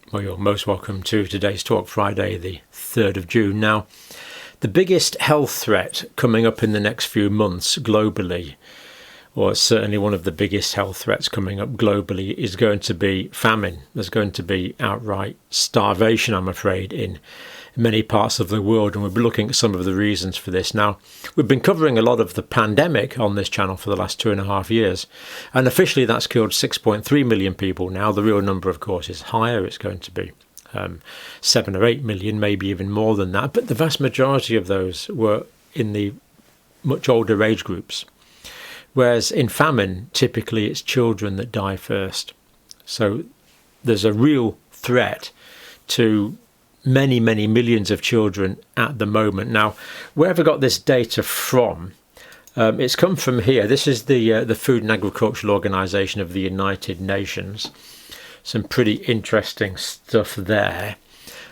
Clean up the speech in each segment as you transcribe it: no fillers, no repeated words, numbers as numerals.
Well, you're most welcome to today's talk, Friday, the 3rd of June. Now, the biggest health threat coming up in the next few months globally, or certainly one of the biggest health threats coming up globally, is going to be famine. There's going to be outright starvation, I'm afraid, in many parts of the world, and we'll be looking at some of the reasons for this. Now, we've been covering a lot of the pandemic on this channel for the last 2.5 years, and officially that's killed 6.3 million people now. The real number, of course, is higher. It's going to be 7 or 8 million, maybe even more than that, but the vast majority of those were in the much older age groups, whereas in famine, typically it's children that die first. So there's a real threat to many millions of children at the moment. Now, where have I got this data from? It's come from here. This is the Food and Agricultural Organization of the United Nations. Some pretty interesting stuff there.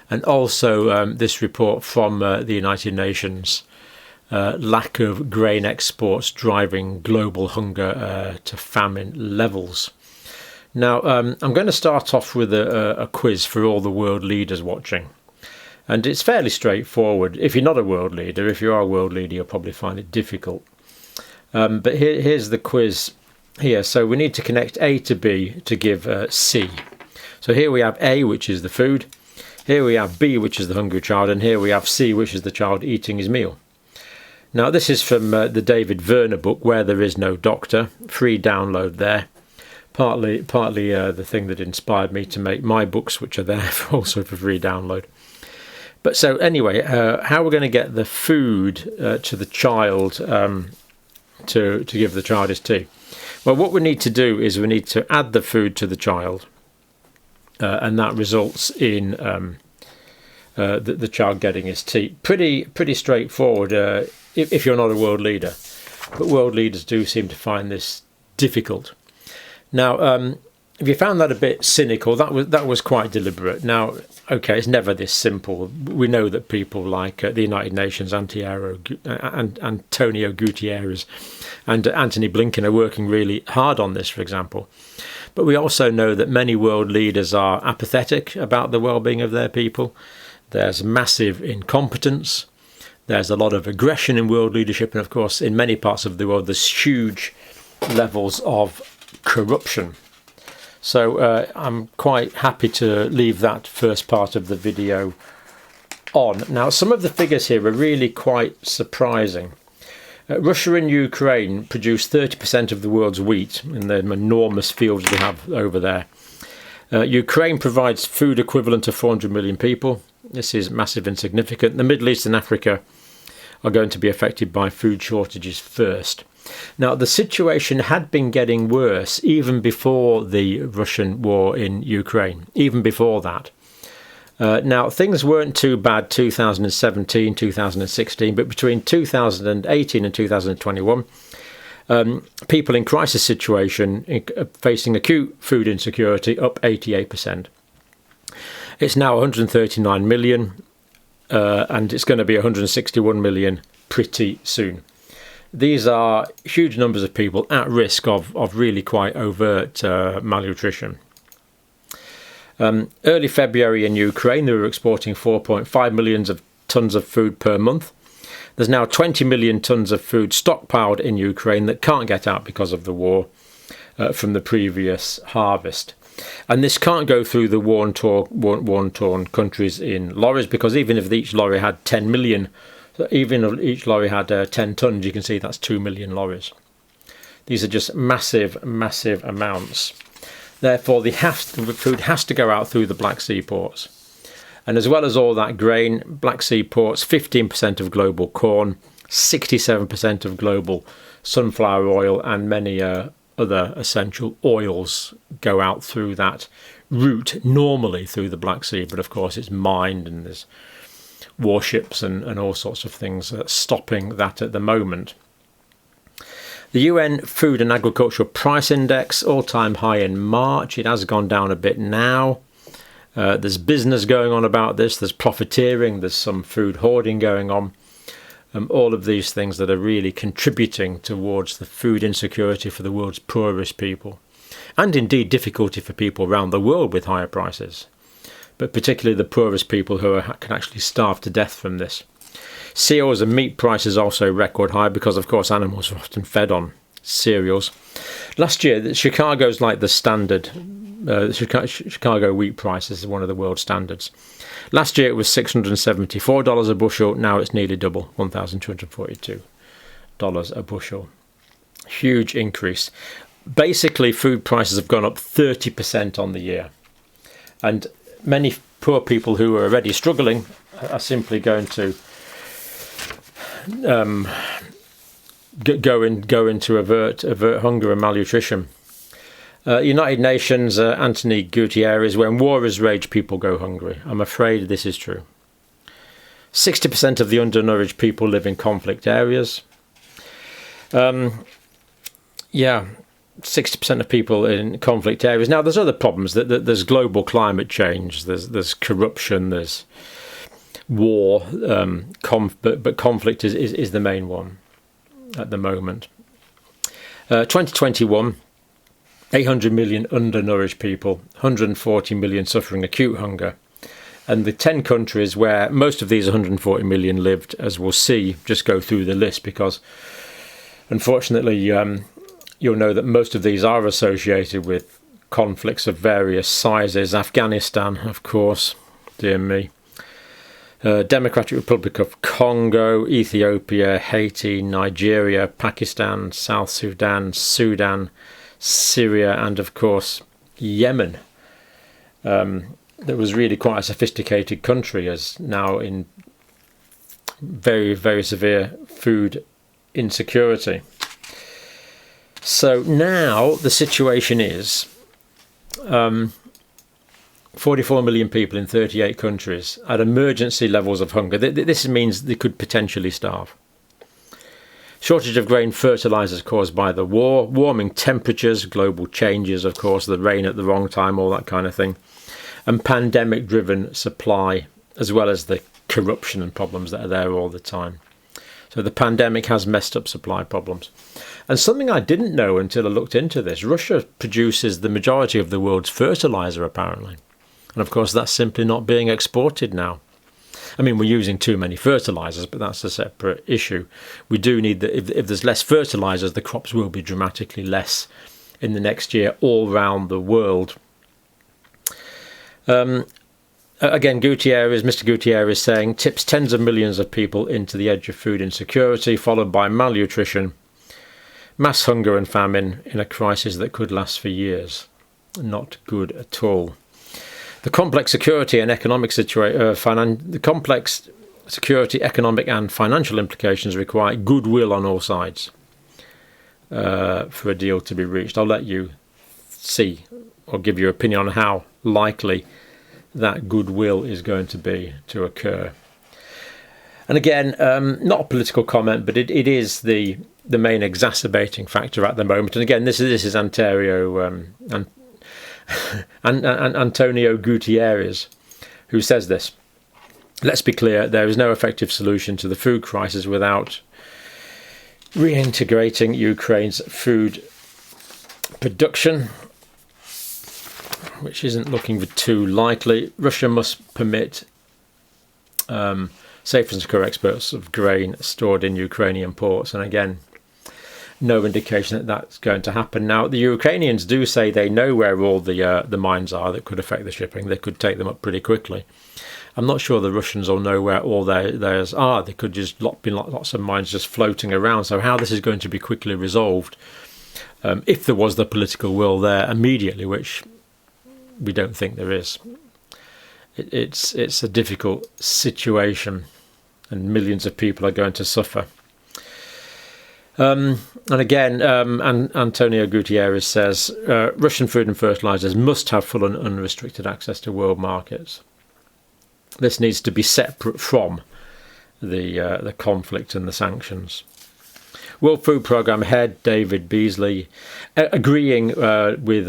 And also this report from the United Nations, lack of grain exports driving global hunger to famine levels. Now, I'm going to start off with a quiz for all the world leaders watching. And it's fairly straightforward. If you're not a world leader, if you are a world leader, you'll probably find it difficult. But here's the quiz here. So we need to connect A to B to give C. So here we have A, which is the food. Here we have B, which is the hungry child. And here we have C, which is the child eating his meal. Now, this is from the David Verner book, Where There Is No Doctor. Free download there. Partly the thing that inspired me to make my books, which are there also for free download. But so anyway, how we're going to get the food to the child to give the child his tea? Well, what we need to do is we need to add the food to the child, and that results in the child getting his tea. Pretty straightforward if you're not a world leader, but world leaders do seem to find this difficult. Now, if you found that a bit cynical, that was quite deliberate. Now, okay, it's never this simple. We know that people like the United Nations, Antonio Guterres and Antony Blinken are working really hard on this, for example. But we also know that many world leaders are apathetic about the well-being of their people. There's massive incompetence. There's a lot of aggression in world leadership. And of course, in many parts of the world, there's huge levels of corruption. So I'm quite happy to leave that first part of the video on. Now, some of the figures here are really quite surprising. Russia and Ukraine produce 30% of the world's wheat in the enormous fields they have over there. Ukraine provides food equivalent to 400 million people. This is massive and significant. The Middle East and Africa are going to be affected by food shortages first. Now, the situation had been getting worse even before the Russian war in Ukraine, even before that. Now, things weren't too bad 2017, 2016, but between 2018 and 2021, people in crisis situation facing acute food insecurity up 88%. It's now 139 million, and it's going to be 161 million pretty soon. These are huge numbers of people at risk of really quite overt malnutrition. Early February in Ukraine, they were exporting 4.5 million tons of food per month. There's now 20 million tons of food stockpiled in Ukraine that can't get out because of the war from the previous harvest. And this can't go through the war-torn countries in lorries, because even if each lorry had 10 million, even if each lorry had 10 tons, you can see that's 2 million lorries. These are just massive amounts. Therefore, the food has to go out through the Black Sea ports. And as well as all that grain, Black Sea ports, 15% of global corn, 67% of global sunflower oil, and many other essential oils go out through that route, normally through the Black Sea. But of course, it's mined, and there's warships and all sorts of things stopping that at the moment. The UN Food and Agricultural Price Index, all-time high in March. It has gone down a bit now. There's business going on about this. There's profiteering. There's some food hoarding going on. All of these things that are really contributing towards the food insecurity for the world's poorest people. And indeed difficulty for people around the world with higher prices. but particularly the poorest people who can actually starve to death from this. Cereals and meat prices also record high because, of course, animals are often fed on cereals. Last year, Chicago's like the standard. Chicago wheat prices is one of the world standards. Last year it was $674 a bushel. Now it's nearly double, $1,242 a bushel. Huge increase. Basically, food prices have gone up 30% on the year. And many poor people who are already struggling are simply going to go into avert hunger and malnutrition. United Nations, António Guterres, when war is raged, people go hungry. I'm afraid this is true. 60% of the undernourished people live in conflict areas. 60% of people in conflict areas. Now, there's other problems. There's global climate change. There's corruption. There's war. But conflict is the main one at the moment. 2021, 800 million undernourished people, 140 million suffering acute hunger. And the 10 countries where most of these 140 million lived, as we'll see, just go through the list because, unfortunately, you'll know that most of these are associated with conflicts of various sizes. Afghanistan, of course, dear me. Democratic Republic of Congo, Ethiopia, Haiti, Nigeria, Pakistan, South Sudan, Syria, and of course Yemen. That was really quite a sophisticated country, as now in very, very severe food insecurity. So now the situation is 44 million people in 38 countries at emergency levels of hunger. This means they could potentially starve. Shortage of grain fertilizers caused by the war, warming temperatures, global changes, of course, the rain at the wrong time, all that kind of thing, and pandemic-driven supply, as well as the corruption and problems that are there all the time. So the pandemic has messed up supply problems. And something I didn't know until I looked into this, Russia produces the majority of the world's fertilizer, apparently. And of course, that's simply not being exported now. I mean, we're using too many fertilizers, but that's a separate issue. We do need if there's less fertilizers, the crops will be dramatically less in the next year all around the world. Again, Mr. Guterres saying, tips tens of millions of people into the edge of food insecurity, followed by malnutrition, mass hunger and famine in a crisis that could last for years. Not good at all. The complex security and economic economic and financial implications require goodwill on all sides for a deal to be reached. I'll let you see or give your opinion on how likely that goodwill is going to be to occur. And again, not a political comment, but it is the main exacerbating factor at the moment. And again, this is António Guterres, who says this. Let's be clear, there is no effective solution to the food crisis without reintegrating Ukraine's food production, which isn't looking too likely. Russia must permit safe and secure exports of grain stored in Ukrainian ports. And again, no indication that that's going to happen. Now, the Ukrainians do say they know where all the mines are that could affect the shipping. They could take them up pretty quickly. I'm not sure the Russians will know where all theirs are. They could just be lots of mines just floating around. So how this is going to be quickly resolved, if there was the political will there immediately, which we don't think there is. It's a difficult situation, and millions of people are going to suffer. And again, António Guterres says Russian food and fertilizers must have full and unrestricted access to world markets. This needs to be separate from the conflict and the sanctions. World Food Programme head David Beasley agreeing with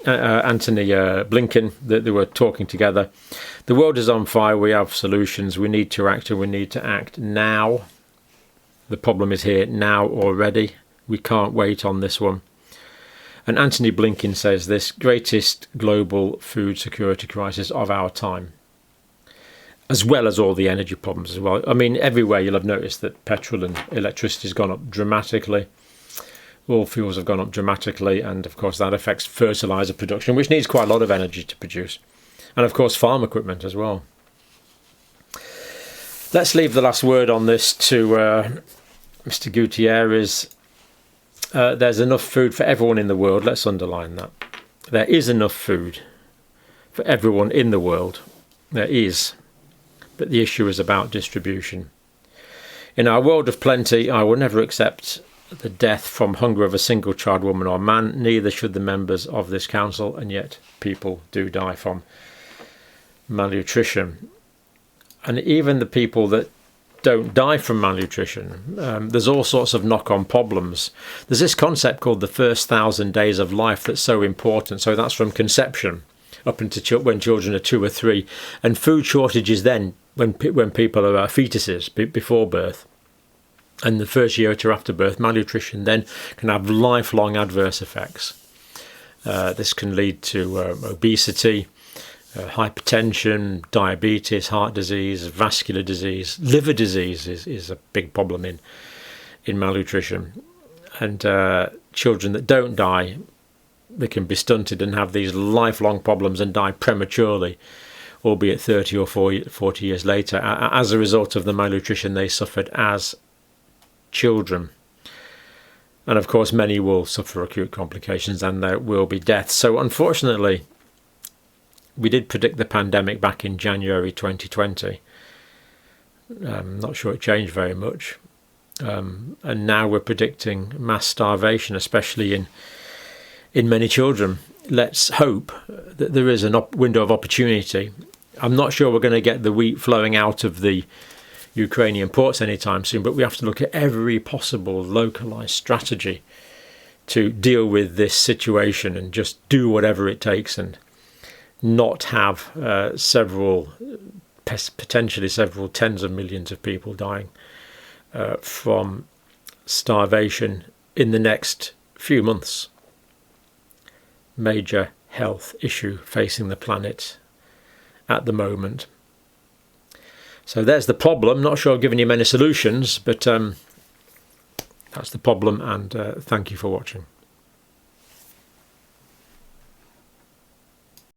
Antony Blinken that they were talking together. The world is on fire. We have solutions. We need to act, and we need to act now. The problem is here now already. We can't wait on this one. And Antony Blinken says this: greatest global food security crisis of our time, as well as all the energy problems as well. I mean, everywhere you'll have noticed that petrol and electricity has gone up dramatically. All fuels have gone up dramatically, and of course that affects fertilizer production, which needs quite a lot of energy to produce, and of course farm equipment as well. Let's leave the last word on this to Mr. Guterres. There's enough food for everyone in the world. Let's underline that. There is enough food for everyone in the world. There is. But the issue is about distribution. In our world of plenty, I will never accept the death from hunger of a single child, woman or man. Neither should the members of this council, and yet people do die from malnutrition. And even the people that don't die from malnutrition, there's all sorts of knock-on problems. There's this concept called the first 1,000 days of life that's so important. So that's from conception up into when children are 2 or 3, and food shortages then when people are fetuses before birth, and the first year or two after birth. Malnutrition then can have lifelong adverse effects. This can lead to obesity, hypertension, diabetes, heart disease, vascular disease, liver disease is a big problem in malnutrition. And children that don't die, they can be stunted and have these lifelong problems and die prematurely, albeit 30 or 40 years later, as a result of the malnutrition they suffered as children. And of course many will suffer acute complications and there will be deaths. So unfortunately, we did predict the pandemic back in January 2020. I'm not sure it changed very much. And now we're predicting mass starvation, especially in many children. Let's hope that there is a window of opportunity. I'm not sure we're going to get the wheat flowing out of the Ukrainian ports anytime soon, but we have to look at every possible localized strategy to deal with this situation and just do whatever it takes and not have potentially several tens of millions of people dying from starvation in the next few months. Major health issue facing the planet at the moment. So there's the problem. Not sure I've given you many solutions, but that's the problem, and thank you for watching.